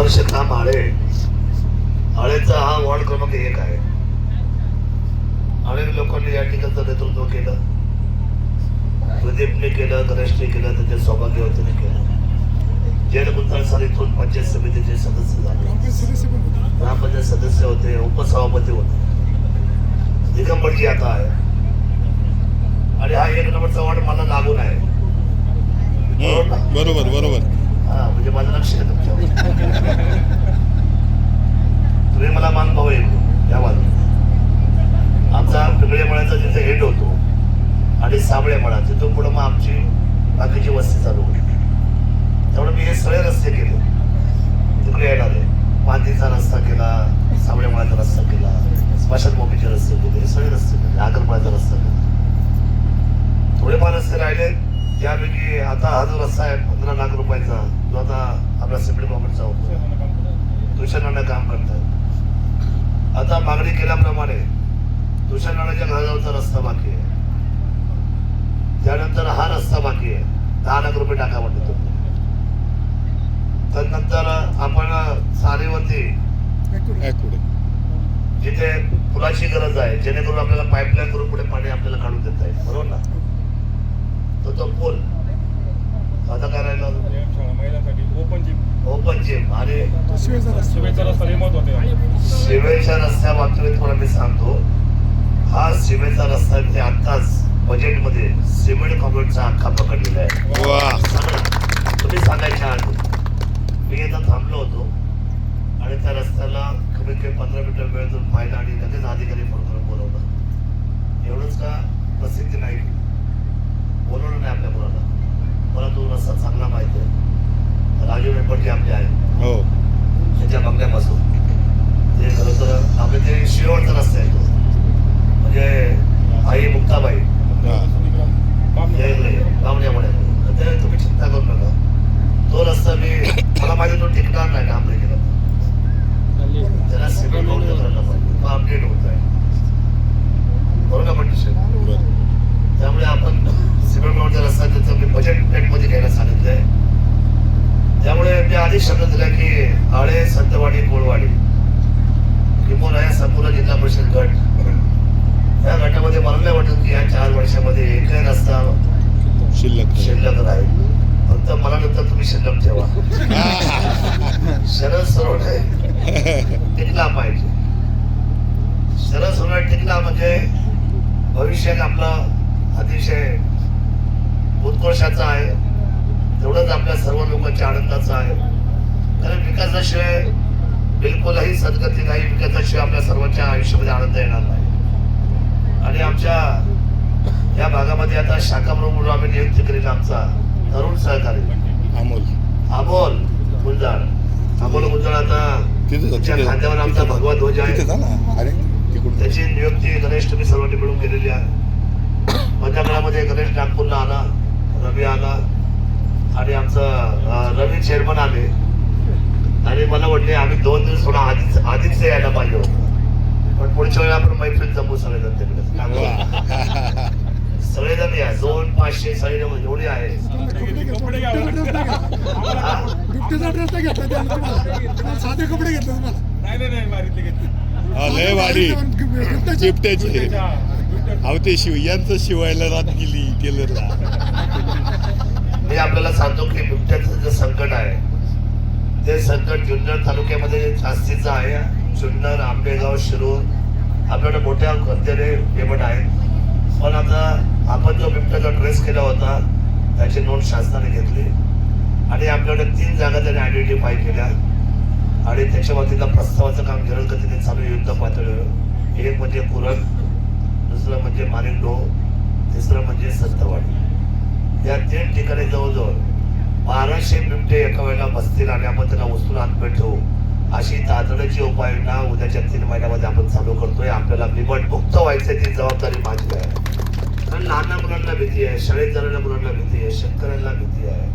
वर्ष काम आळेचा हा वॉर्ड क्रमांक 1 आहे. अनेक लोकांनी या ठिकाणचं नेतृत्व केलं. प्रदीपने केलं, गणेशने केलं, त्याच्या सौभाग्यवतीने केलं. जैन गुंताळ सर इथून पंचायत समितीचे सदस्य झाले, ग्रामपंचायत सदस्य होते, उपसभापती होते. दिगंबरजी आता आहे आणि हा 1 नंबरचा वॉर्ड मला लागून आहे. बरोबर बरोबर. हा म्हणजे माझं लक्ष आहे तुमच्यावर. तुम्ही मला मान भाऊ येतो या बाजूला. आमचा पिंगळे मळ्याचा जिथे हेड होतो आणि साबळे मळा तिथून पुढे मग आमची बाकीची वस्ती चालू होती. त्यामुळे मी हे सगळे रस्ते केले. तिकडे येणारे मांदीचा रस्ता केला, साबळे मळ्याचा रस्ता केला, स्मशानभूमीचे रस्ते केले, हे सगळे रस्ते केले, आगरमळ्याचा रस्ता केला. थोडेफार रस्ते राहिले त्यापैकी आता हा जो रस्ता आहे 15 लाख रुपयाचा, जो आता आपला सिमेंट कॉम्प्लेक्सचा होतो, तुषारनाने काम करतात. आता मागणी केल्याप्रमाणे तुषारनाच्या घराजवळचा रस्ता बाकी आहे. त्यानंतर हा रस्ता बाकी आहे, 10 लाख रुपये टाका म्हणतो. त्यानंतर आपण सारीवरती जिथे पुलाची गरज आहे, जेणेकरून आपल्याला पाईपलाईन करून पुढे पाणी आपल्याला काढून देता येईल, बरोबर ना. तो पूल आता काय राहिला ओपन जिम आणि शिवेच्या रस्त्या बाबतीत थोडा मी सांगतो. हा शिवेचा रस्ता ते आताच बजेटमध्ये सिमेंट कॉन्क्रीटचा अख्खा पकडलेला आहे. तुम्ही सांगायच्या आधी मी इथं थांबलो होतो आणि त्या रस्त्याला कमीत कमी 15 मिनिटं वेळ देऊन पाहिला आणि लगेच अधिकारी फोन करून बोलवलं. एवढंच का प्रसिद्धी नाही, बोलवलं नाही आपल्या मुलाला. मला तो रस्ता चांगला माहिती आहे. राजू मेंबरजी आपले आहेत हो, त्याच्या बंगल्यापासून ते खरं तर आपले ते शिरोडचा रस्ता आहे. तो म्हणजे आई मुक्ताबाई बामण्यामुळे ते तुम्ही चिंता करू नका. तो रस्ता मला माहिती तो टिकणार नाही काम नाही केलं. त्याला सिमेंट रोड करायला पाहिजे, तो अपडेट होत आहे, बरोबर पण. त्यामुळे आपण सिमेंट रोडचा रस्ता त्याचं मी बजेट प्लेटमध्ये घ्यायला सांगितलंय. त्यामुळे मी आधी शब्द दिला की आळे, संतवाडी, कोळवाडी किंवा या संपूर्ण जिल्हा परिषद गट, या गटामध्ये मला नाही वाटत की या 4 वर्षामध्ये एकही रस्ता शिल्लक राहील. फक्त मला नंतर तुम्ही शिल्लक ठेवा. शरद सरोवर टिकला पाहिजे. शरद सरोवर टिकला म्हणजे भविष्यात आपला अतिशय उत्कर्षाचा आहे, तेवढंच आपल्या सर्व लोकांच्या आनंदाचा आहे. कारण विकासाशिवाय बिलकुलही सद्गती नाही. विकासाशिवाय आपल्या सर्वांच्या आयुष्यामध्ये आनंद येणार नाही. आणि आमच्या या भागामध्ये आता शाखाप्रमुख म्हणून आम्ही नियुक्ती केलेला आमचा तरुण सहकारी अमोल गुंजाळ. अमोल गुंजाळ आता त्याच्या खात्यावर आमचा भगवा ध्वज आहे. त्याची नियुक्ती गणेश तुम्ही सर्वांनी मिळून केलेली आहे. मध्या काळामध्ये गणेश नागपूरला आला, रवी आला आणि आमचं रवी चेअरमन आले. आणि मला वाटले आम्ही 2 दिवस थोडा आधीच यायला पाहिजे होतं, पण पुढच्या वेळेला आपण मैफिल जमू सगळेजण तिकडे. सगळेजण या, 200-500 सगळे एवढे आहे. यांचं शिवायला रात गेली टेलरला. मी आपल्याला सांगतो की बिबट्याचं जे संकट आहे ते संकट जुन्नर तालुक्यामध्ये जास्तीचं आहे. जुन्नर, आंबेगाव, शिरूर आपल्याकडे मोठ्या गंतेने बिबट आहेत. पण आता आपण जो बिबट्याचा ट्रेस केला होता त्याची नोंद शासनाने घेतली आणि आपल्याकडे 3 जागा त्याने आयडेंटिफाय केल्या आणि त्याच्या बाबतीतल्या प्रस्तावाचं काम जलद गतीने चालू युद्ध पातळीवर. एक म्हणजे कुरण, दुसरं म्हणजे मारिंडो, तिसरं म्हणजे संतवाडी. या 3 ठिकाणी जवळजवळ 1200 बिबटे एका वेळेला बसतील आणि आपण त्यांना उचलून आतमध्ये ठेवू अशी तातडीची उपाययोजना उद्याच्या 3 महिन्यामध्ये आपण चालू करतोय. आपल्याला बिबट मुक्त व्हायची ती जबाबदारी माझी आहे. कारण लहान मुलांना भीती आहे, शाळेत जाणाऱ्या मुलांना भीती आहे, शेतकऱ्यांना भीती आहे,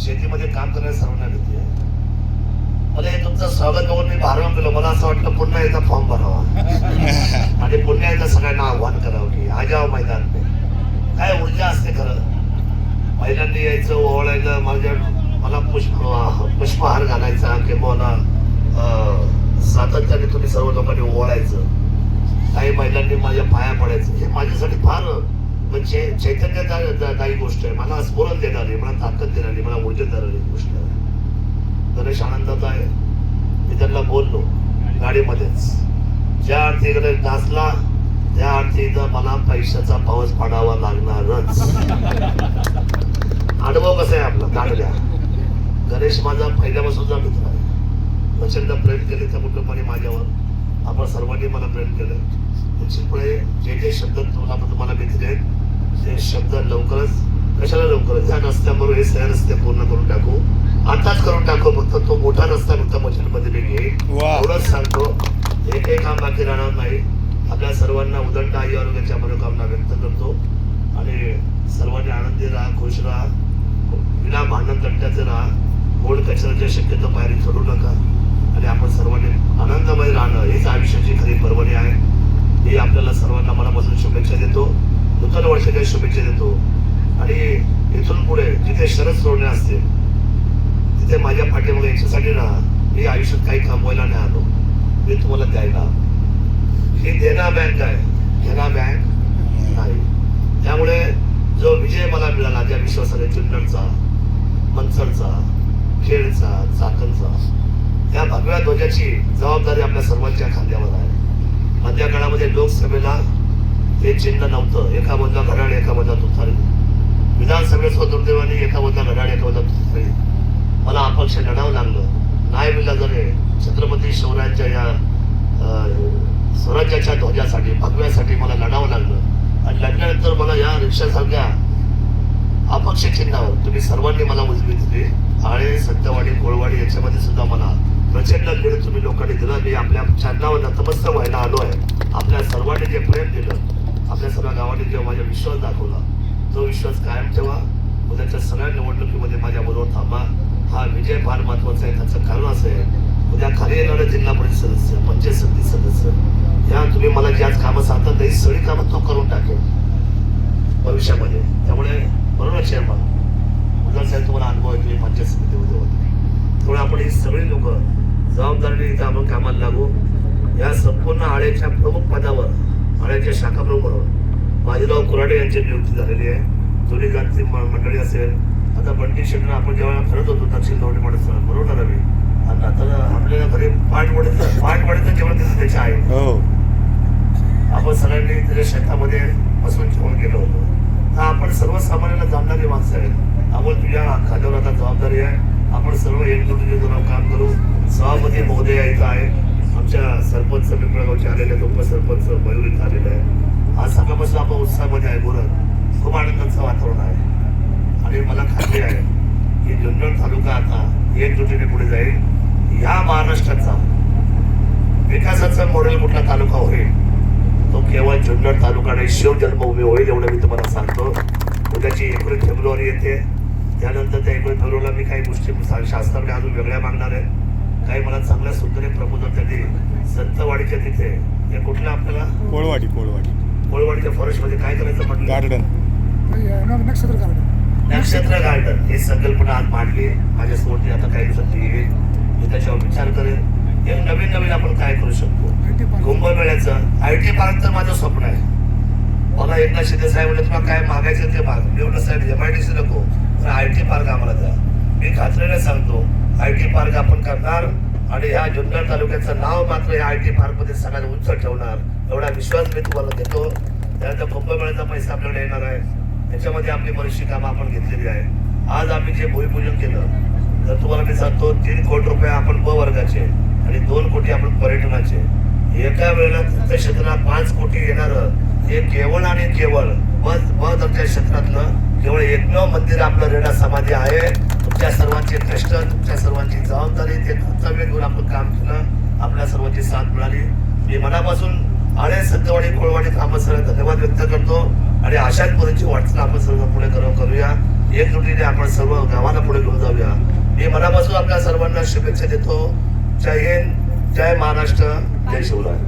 शेतीमध्ये काम करणाऱ्या सर्वांना भीती आहे. मला हे तुमचं स्वागत बघून मी भारावून गेलो. मला असं वाटलं पुन्हा एकदा फॉर्म भरावा आणि पुन्हा एकदा सगळ्यांना आव्हान करावं की आ जाओ मैदान पे. काय ऊर्जा असते खरं, महिलांनी यायचं, ओवाळायचं. मला मला पुष्पहार घालायचा किंवा सातत्याने तुम्ही सर्व लोकांनी ओवाळायचं, काही महिलांनी माझ्या पाया पडायचं, हे माझ्यासाठी फार म्हणजे चैतन्यदायी गोष्ट आहे. मला स्फुरण देणारी, मला ताकद देणारी, मला ऊर्जा देणारी गोष्ट आहे. गणेश आनंदात आहे. मी त्यांना बोललो गाडीमध्येच, ज्या अर्थी इकडे नाचला त्या अर्थी इथं मला पैशाचा पाऊस पडावा लागणारच. अनुभव कसा आहे आपला दांडल्या. गणेश माझा पहिल्यापासूनचा मित्र आहे. प्रचंड प्रेम केले त्या कुटुंबाने माझ्यावर, आपण सर्वांनी मला प्रेम केलं. निश्चितपणे जे जे शब्द तुम्हाला भेटले ते शब्द लवकरच, कशाला लवकरच, ह्या रस्त्याबरोबर हे सगळे रस्ते पूर्ण करून टाकू, आताच करून टाकू. फक्त तो मोठा रस्ता फक्त मशीनमध्ये मी घेईन, एवढंच सांगतो. हे काही काम बाकी राहणार नाही. आपल्या सर्वांना उदंड आई आरोग्याच्या मनोकामना व्यक्त करतो आणि सर्वांनी आनंदी राहा, खुश राहा, विना भांडण तंट्याचे राहा, गोड कचऱ्याच्या शक्यतो पायरी चढू नका आणि आपण सर्वांनी आनंदमय राहणं हीच आयुष्याची खरी पर्वणी आहे. ही आपल्याला सर्वांना मनापासून शुभेच्छा देतो, नूतन वर्षाच्या शुभेच्छा देतो. आणि इथून पुढे जिथे शरद सोडणे असते तिथे माझ्या पाठीमागे याच्यासाठी राहा. मी आयुष्यात काही कमवायला नाही आलो, मी तुम्हाला द्यायला. ही देना बँक आहे, घेना बँक नाही. त्यामुळे जो विजय मला मिळाला त्या विश्वासाने, जुन्नरचा, मनसरचा, खेडचा, चाकणचा, त्या भगव्या ध्वजाची जबाबदारी आपल्या सर्वांच्या खांद्यावर आहे. मधल्या काळामध्ये लोकसभेला हे चिन्ह नव्हतं, एका बाजूला घड्याळ एका बाजूला तुतारी. विधानसभेचं दुर्दैवाने एका बाजूला घड्याळ एका बाजूला तुतारी. मला अपक्ष लढावं लागलं. नाही विला जरे छत्रपती शिवरायांच्या या स्वराज्याच्या ध्वजासाठी, भगव्यासाठी मला लढावं लागलं. आणि लढल्यानंतर मला या रिक्षासारख्या अपक्ष चिन्हावर तुम्ही सर्वांनी मला उजवी दिली. आणि सत्यवाडी, कोळवाडी याच्यामध्ये सुद्धा मला प्रचंड लीड तुम्ही लोकांनी दिला. मी आपल्या चरणावर नतमस्तक व्हायला आलो आहे. आपल्या सर्वांनी जे प्रेम दिलं, आपल्या सर्व गावांनी जेव्हा माझा विश्वास दाखवला, तो विश्वास कायम ठेवा. उद्याच्या सगळ्या निवडणुकीमध्ये माझ्याबरोबर थांबा. हा विजय फार महत्वाचा आहे. त्याचं कारण असं आहे, उद्या खाली येणारे जिल्हा परिषद सदस्य, पंचायत समिती सदस्य, या तुम्ही मला जी आज कामं सांगता ही सगळी कामं तो करून टाकेल भविष्यामध्ये. त्यामुळे बरोबर चेअरमन उदय साहेब, तुम्हाला अनुभव आहे, तुम्ही पंचायत समितीमध्ये होते. त्यामुळे आपण ही सगळी लोक जबाबदारीने इथं आपण कामाला लागू. या संपूर्ण आळ्याच्या प्रमुख पदावर, आळ्याच्या शाखा प्रमुख म्हणून बाजीराव कुराडे यांची नियुक्ती झालेली आहे. जुनी गांधी मंडळी असेल, आता बंटी शेटना आपण जेव्हा फिरत होतो दक्षिण दोन्ही म्हणत बरोबर रवी, आणि आता आपल्याला घरी पाठवाडीचं जेवण तिथं त्याचे आहे. आपण सगळ्यांनी त्याच्या शेतामध्ये बसून जेवण केलं होतं. तर आपण सर्वसामान्यांना जाणणारी माणसं आहेत. आपण तुझ्या खात्यावर आता जबाबदारी आहे. आपण सर्व एकजुटीने जरा काम करू. सभापती महोदय इथं आहे, आमच्या सरपंच पिंपळगावचे आलेले आहेत, उपसरपंच मयूर इथं आलेले आहे. आज सकाळपासून आपण उत्साहामध्ये आहे. बोलत खूप आनंदाचं वातावरण आहे आणि मला खात्री आहे की जुन्नर तालुका आता एकजुटीने पुढे जाईल. या महाराष्ट्राचा विकासाचा मॉडेल कुठला तालुका होईल तो केवळ जुन्नर तालुका आणि शिवजन्मभूमी होईल, एवढं मी तुम्हाला सांगतो. उद्याची 19 फेब्रुवारी येते. त्यानंतर त्या 19 फेब्रुवारीला मी काही गोष्टी शासनाकडे अजून वेगळ्या मागणार आहे. काही मला चांगल्या सुंदर प्रपोजल त्यांनी संतवाडीच्या तिथे, हे कुठलं आपल्याला कोळवाडीच्या फॉरेस्टमध्ये काय करायचं म्हटलं, गार्डन, नक्षत्र गार्डन ही संकल्पना आज मांडली माझ्यासमोर. आता काही दिवसात येईल, मी त्याच्यावर विचार करेन. हे नवीन आपण काय करू शकतो. कुंभमेळ्याचं IT पार्क तर माझं स्वप्न आहे. मला एकनाथ शिंदे साहेब म्हणले तुला काय मागायचं ते माग. मी म्हणलं साहेब MIDC नको, पण IT पार्क आम्हाला द्या. मी खात्रीने सांगतो IT पार्क आपण करणार आणि ह्या जुन्नर तालुक्याचं नाव मात्र या IT पार्क मध्ये सगळ्यात उंच ठेवणार, एवढा विश्वास मी तुम्हाला देतो. त्यानंतर कुंभमेळ्याचा पैसा आपल्याकडे येणार आहे. त्याच्यामध्ये आपली बरीचशी कामं आपण घेतलेली आहे. आज आम्ही जे भूमिपूजन केलं तर तुम्हाला मी सांगतो 3 कोटी रुपये आपण ब वर्गाचे आणि 2 कोटी आपण पर्यटनाचे. एका वेळेला तुमच्या क्षेत्रात 5 कोटी येणार हे केवळ आणि केवळ ब दर्जा क्षेत्रातलं केवळ एकमेव मंदिर आपलं रेडा समाधी आहे. तुमच्या सर्वांचे कष्ट, तुमच्या सर्वांची जबाबदारी, ते कर्तव्य घेऊन आपण काम केलं, आपल्या सर्वांची साथ मिळाली. मी मनापासून आळे, सत्यवाडी, कोळवाडी आपण सर्व धन्यवाद व्यक्त करतो आणि अशाच पद्धतीची वाटचाल आपण सर्व पुढे करूया. एकजुटीने आपण सर्व गावाला पुढे घेऊन जाऊया. मी मनापासून आपल्या सर्वांना शुभेच्छा देतो. जय हिंद, जय महाराष्ट्र, जय शिवराय.